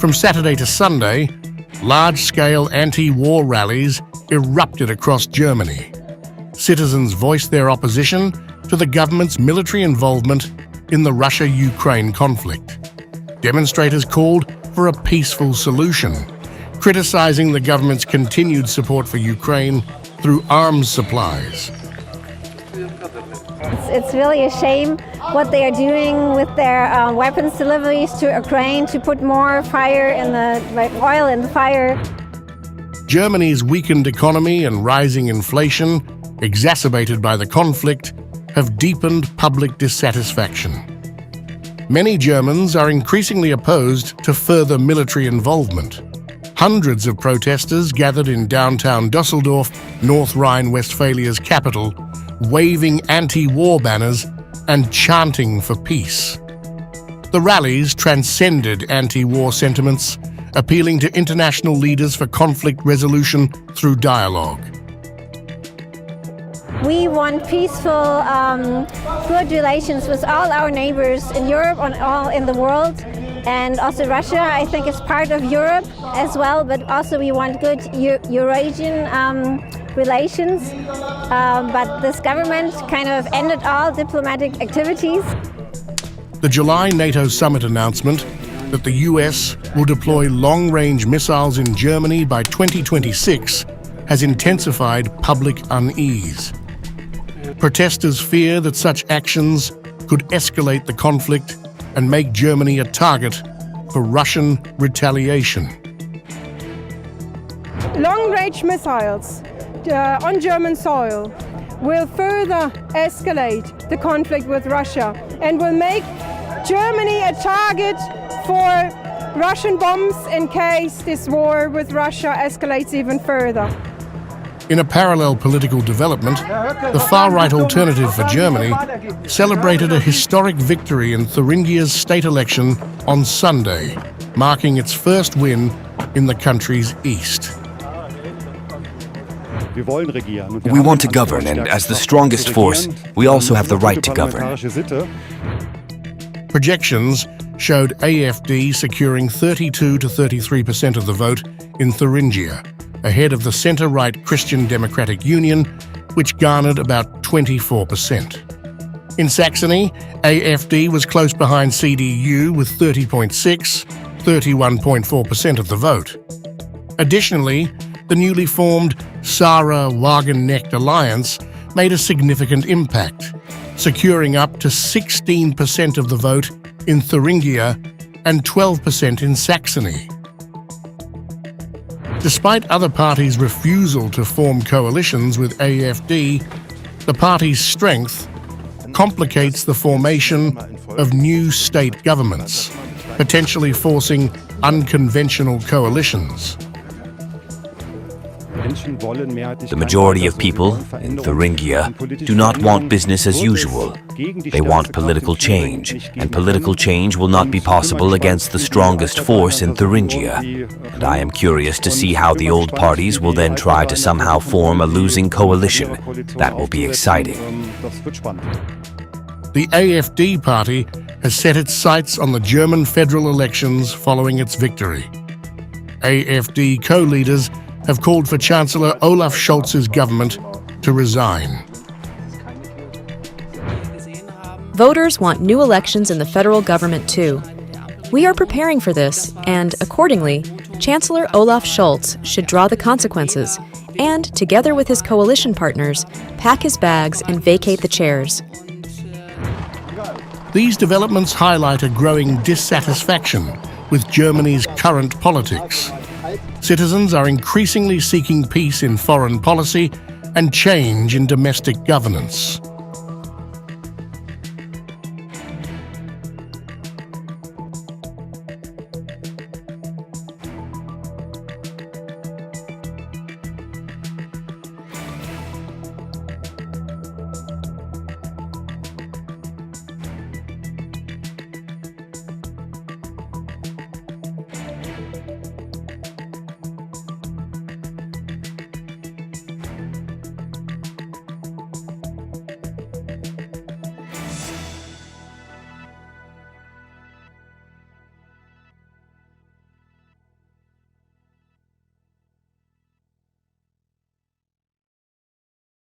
From Saturday to Sunday, large-scale anti-war rallies erupted across Germany. Citizens voiced their opposition to the government's military involvement in the Russia-Ukraine conflict. Demonstrators called for a peaceful solution, criticizing the government's continued support for Ukraine through arms supplies. It's really a shame what they are doing with their weapons deliveries to Ukraine to put more fire in oil in the fire. Germany's weakened economy and rising inflation, exacerbated by the conflict, have deepened public dissatisfaction. Many Germans are increasingly opposed to further military involvement. Hundreds of protesters gathered in downtown Düsseldorf, North Rhine-Westphalia's capital, waving anti-war banners and chanting for peace. The rallies transcended anti-war sentiments, appealing to international leaders for conflict resolution through dialogue. We want peaceful, good relations with all our neighbors in Europe and all in the world. And also Russia, I think, is part of Europe as well, but also we want good Eurasian relations. But this government kind of ended all diplomatic activities. The July NATO summit announcement that the US will deploy long-range missiles in Germany by 2026 has intensified public unease. Protesters fear that such actions could escalate the conflict and make Germany a target for Russian retaliation. Long-range missiles on German soil will further escalate the conflict with Russia and will make Germany a target for Russian bombs in case this war with Russia escalates even further. In a parallel political development, the far-right Alternative for Germany celebrated a historic victory in Thuringia's state election on Sunday, marking its first win in the country's east. We want to govern, and as the strongest force, we also have the right to govern. Projections showed AfD securing 32 to 33% of the vote in Thuringia, ahead of the centre-right Christian Democratic Union, which garnered about 24%. In Saxony, AfD was close behind CDU with 30.6, 31.4% of the vote. Additionally, the newly formed Sarah-Wagenknecht alliance made a significant impact, securing up to 16% of the vote in Thuringia and 12% in Saxony. Despite other parties' refusal to form coalitions with AfD, the party's strength complicates the formation of new state governments, potentially forcing unconventional coalitions. The majority of people in Thuringia do not want business as usual. They want political change, and political change will not be possible against the strongest force in Thuringia. And I am curious to see how the old parties will then try to somehow form a losing coalition. That will be exciting. The AfD party has set its sights on the German federal elections following its victory. AfD co-leaders have called for Chancellor Olaf Scholz's government to resign. Voters want new elections in the federal government too. We are preparing for this, and accordingly, Chancellor Olaf Scholz should draw the consequences and, together with his coalition partners, pack his bags and vacate the chairs. These developments highlight a growing dissatisfaction with Germany's current politics. Citizens are increasingly seeking peace in foreign policy and change in domestic governance.